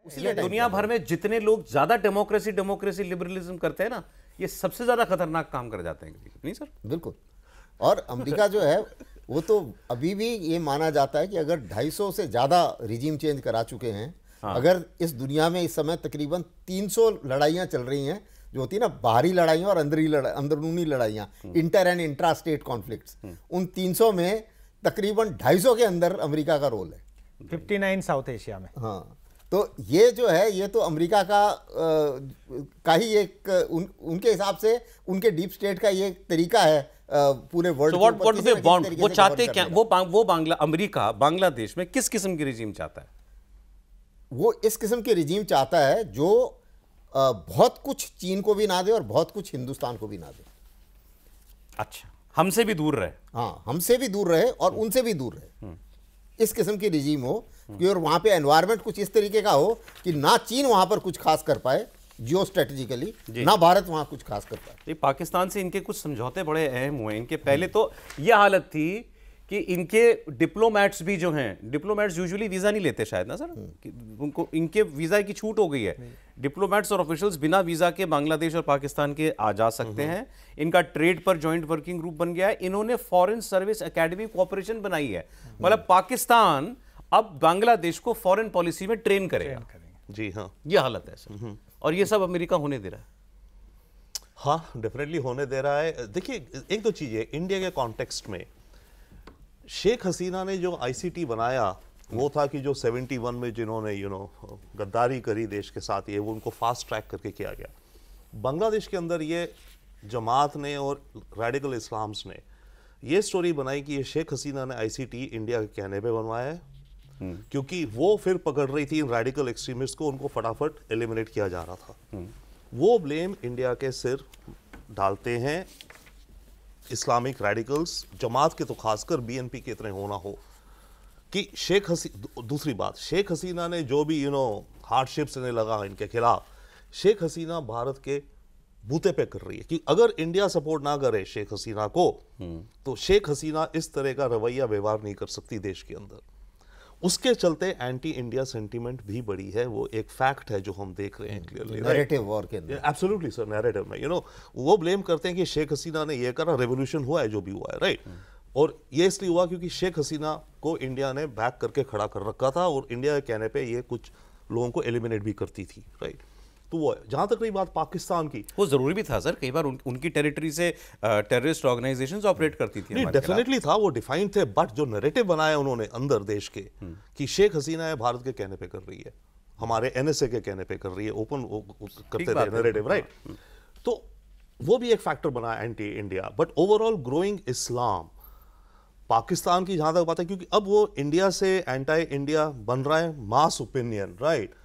इसलिए दुनिया भर में जितने लोग ज्यादा डेमोक्रेसी डेमोक्रेसी लिबरलिज्म करते हैं ना, ये सबसे ज्यादा खतरनाक काम कर जाते हैं, नहीं सर? बिल्कुल। और अमेरिका जो है वो तो अभी भी ये माना जाता है कि अगर 250 से ज़्यादा रिजीम चेंज करा चुके हैं। हाँ। अगर इस दुनिया में इस समय तकरीबन 300 लड़ाइयाँ चल रही हैं, जो होती है ना बाहरी लड़ाइयाँ और अंदरूनी लड़ाइयाँ, inter and intra state conflicts, उन 300 में तकरीबन 250 के अंदर अमेरिका का रोल है। 59 साउथ एशिया में। हाँ, तो ये जो है ये तो अमेरिका का ही एक उनके हिसाब से उनके डीप स्टेट का ये तरीका है पूरे वर्ल्ड में। वो चाहते क्या? वो अमेरिका बांग्लादेश में किस किस्म की रिजीम चाहता है? वो इस किस्म की रिजीम चाहता है जो बहुत कुछ चीन को भी ना दे और बहुत कुछ हिंदुस्तान को भी ना दे। अच्छा, हमसे भी दूर रहे। हाँ, हमसे भी दूर रहे और उनसे भी दूर रहे, इस किस्म की रिजीम हो कि और वहां पे एनवायरनमेंट कुछ इस तरीके का हो कि ना चीन वहां पर कुछ खास कर पाए जियो स्ट्रेटेजिकली, ना भारत वहां कुछ खास कर पाए। ये पाकिस्तान से इनके कुछ समझौते बड़े अहम हुए। इनके पहले तो यह हालत थी कि इनके डिप्लोमैट्स भी जो हैं, डिप्लोमैट्स यूजुअली वीजा नहीं लेते शायद ना सर, उनको इनके वीजा की छूट हो गई है। डिप्लोमैट्स और ऑफिशियल्स बिना वीजा के बांग्लादेश और पाकिस्तान के आ जा सकते हैं। इनका ट्रेड पर जॉइंट वर्किंग ग्रुप बन गया है। इन्होंने फॉरेन सर्विस एकेडमी कोऑपरेशन बनाई है। मतलब पाकिस्तान अब बांग्लादेश को फॉरेन पॉलिसी में ट्रेन करेगा। जी हाँ, यह हालत है सर, और ये सब अमेरिका होने दे रहा है। हाँ, डेफिनेटली होने दे रहा है। देखिए, एक दो चीजें इंडिया के कॉन्टेक्स्ट में, शेख हसीना ने जो आईसीटी बनाया वो था कि जो 71 में जिन्होंने गद्दारी करी देश के साथ, ये वो उनको फास्ट ट्रैक करके किया गया। बांग्लादेश के अंदर ये जमात ने और रेडिकल इस्लाम्स ने ये स्टोरी बनाई कि ये शेख हसीना ने आईसीटी इंडिया के कहने पे बनवाया है, क्योंकि वो फिर पकड़ रही थी इन रेडिकल एक्सट्रीमिस्ट को, उनको फटाफट एलिमिनेट किया जा रहा था। वो ब्लेम इंडिया के सिर डालते हैं इस्लामिक रेडिकल्स, जमात के तो खासकर बीएनपी के इतने होना हो कि दूसरी बात, शेख हसीना ने जो भी हार्डशिप्स इन्हें लगा इनके खिलाफ, शेख हसीना भारत के बूते पे कर रही है कि अगर इंडिया सपोर्ट ना करे शेख हसीना को, तो शेख हसीना इस तरह का रवैया व्यवहार नहीं कर सकती देश के अंदर। उसके चलते एंटी इंडिया सेंटीमेंट भी बढ़ी है। वो एक फैक्ट है जो हम देख रहे हैं क्लियरली, नैरेटिव वॉर के अंदर। एब्सोल्युटली सर, नैरेटिव में वो ब्लेम करते हैं कि शेख हसीना ने ये करा, रेवोल्यूशन हुआ है जो भी हुआ है, राइट। और ये इसलिए हुआ क्योंकि शेख हसीना को इंडिया ने बैक करके खड़ा कर रखा था और इंडिया के कहने पे ये कुछ लोगों को एलिमिनेट भी करती थी, राइट। तो वो जहां तक रही बात पाकिस्तान की, वो जरूरी भी था सर, कई बार उनकी टेरिटरी से टेररिस्ट ऑर्गेनाइजेशंस ऑपरेट करती थी। नहीं, डेफिनेटली था, वो डिफाइंड थे, बट जो नैरेटिव बनाया उन्होंने अंदर देश के कि शेख हसीना है भारत के कहने पे कर रही है, हमारे एनएसए के कहने पे कर रही है, ओपन करते थे नैरेटिव, राइट। तो वो भी एक फैक्टर बना anti India. But overall growing इस्लाम पाकिस्तान की जहां तक बात है, क्योंकि अब वो इंडिया से एंटी इंडिया बन रहा है, मास ओपिनियन, राइट।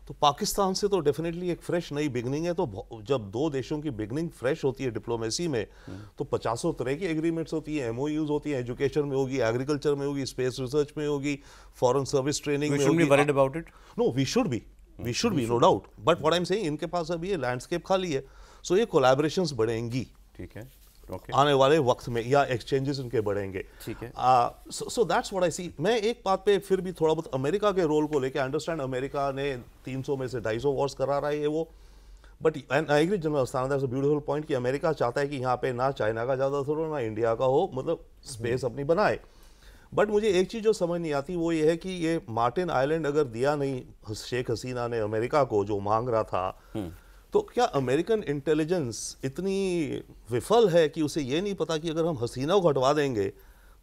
तो पाकिस्तान से तो डेफिनेटली एक फ्रेश नई बिगनिंग है। तो जब दो देशों की बिगनिंग फ्रेश होती है डिप्लोमेसी में, तो 50 तरह की एग्रीमेंट्स होती है, एमओयूज होती है, एजुकेशन में होगी, एग्रीकल्चर में होगी, स्पेस रिसर्च में होगी, फॉरेन सर्विस ट्रेनिंग में होगी। No, we should be no doubt, but what I am saying, इनके पास अभी ये लैंडस्केप खाली है, सो ये कोलैबोरेशंस बढ़ेंगी, ठीक है, आने वाले वक्त में, या एक्सचेंजेस इनके बढ़ेंगे, ठीक है। सो दैट्स व्हाट आई सी। मैं एक बात पे फिर भी थोड़ा बहुत अमेरिका के रोल को लेके अंडरस्टैंड, अमेरिका ने 300 में से 250 वॉर्स करा रहा है वो, but I agree general Asthana, that's a beautiful point कि अमेरिका चाहता है कि यहाँ पे ना चाइना का ज़्यादा असर हो ना इंडिया का हो, मतलब स्पेस अपनी बनाए। बट मुझे एक चीज़ जो समझ नहीं आती वो ये है कि ये मार्टिन आइलैंड अगर दिया नहीं शेख हसीना ने अमेरिका को जो मांग रहा था, तो क्या अमेरिकन इंटेलिजेंस इतनी विफल है कि उसे ये नहीं पता कि अगर हम हसीना को हटवा देंगे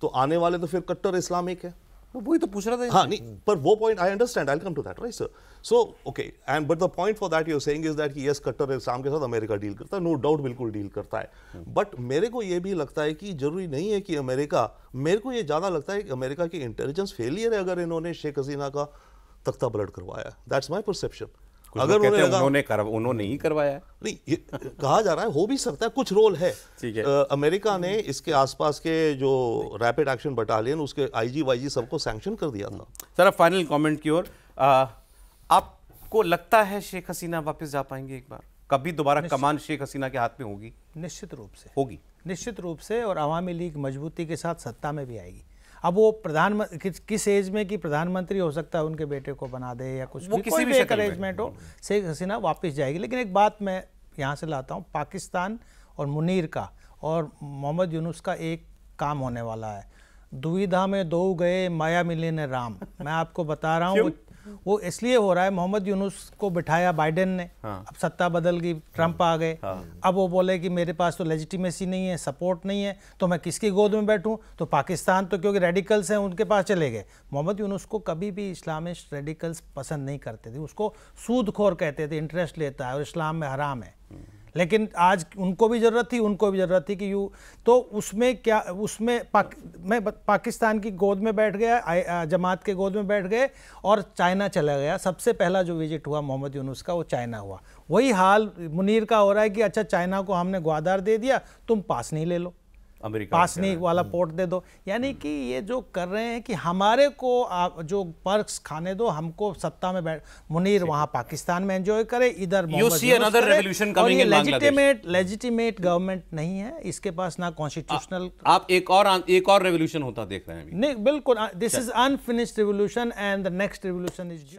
तो आने वाले तो फिर कट्टर इस्लामिक है? वही तो पूछ रहा था। हाँ, नहीं, पर वो point I understand, I will come to that, right sir. So okay, and but the point for that you are saying is that कि यस, कट्टर इस्लाम के साथ अमेरिका डील करता है, नो डाउट, बिल्कुल डील करता है। बट मेरे को ये भी लगता है कि जरूरी नहीं है कि अमेरिका, मेरे को ये ज्यादा लगता है कि अमेरिका की इंटेलिजेंस फेलियर है अगर इन्होंने शेख हसीना का तख्ता पलट करवाया। That's my perception. अगर उन्होंने ही करवाया, नहीं, ये कहा जा रहा है हो भी सकता है, कुछ रोल है, ठीक है। अमेरिका ने इसके आसपास के जो रैपिड एक्शन बटालियन, उसके आईजी वाईजी सबको सैंक्शन कर दिया था। सर, फाइनल कमेंट की ओर, आपको लगता है शेख हसीना वापस जा पाएंगे एक बार? कभी दोबारा कमान शेख हसीना के हाथ में होगी? निश्चित रूप से होगी, निश्चित रूप से, और अवामी लीग मजबूती के साथ सत्ता में भी आएगी। अब वो किस एज में कि प्रधानमंत्री हो सकता है उनके बेटे को बना दे या कुछ वो भी, किसी कोई भी भी शक्ल में। अरेंजमेंट हो, शेख हसीना वापस जाएगी। लेकिन एक बात मैं यहाँ से लाता हूँ, पाकिस्तान और मुनीर का और मोहम्मद यूनुस का एक काम होने वाला है। दुविधा में दो गए, माया मिले न राम। मैं आपको बता रहा हूँ वो इसलिए हो रहा है, मोहम्मद यूनुस को बिठाया बाइडेन ने, अब सत्ता बदल गई, ट्रंप आ गए, अब वो बोले कि मेरे पास तो लेजिटिमेसी नहीं है, सपोर्ट नहीं है, तो मैं किसकी गोद में बैठूं? तो पाकिस्तान तो क्योंकि रेडिकल्स हैं उनके पास चले गए। मोहम्मद यूनुस को कभी भी इस्लामिस्ट रेडिकल्स पसंद नहीं करते थे, उसको सूदखोर कहते थे, इंटरेस्ट लेता है और इस्लाम में हराम है। लेकिन आज उनको भी ज़रूरत थी, उनको भी ज़रूरत थी कि तो उसमें क्या, उसमें पाकिस्तान की गोद में बैठ गया, जमात के गोद में बैठ गए और चाइना चला गया। सबसे पहला जो विजिट हुआ मोहम्मद यूनुस का वो चाइना हुआ। वही हाल मुनीर का हो रहा है कि अच्छा चाइना को हमने ग्वादार दे दिया, तुम पास नहीं ले लो, अमेरिका पास नहीं वाला पोर्ट दे दो। यानी कि ये जो कर रहे हैं कि हमारे को जो पर्क्स खाने दो, हमको सत्ता में बैठ, मुनीर वहाँ पाकिस्तान में एंजॉय करे, इधर लेजिटिमेट गवर्नमेंट नहीं है इसके पास, ना कॉन्स्टिट्यूशनल। आप एक और रेवोल्यूशन होता देख रहे हैं अभी? नहीं, बिल्कुल, this is unfinished revolution and the next revolution is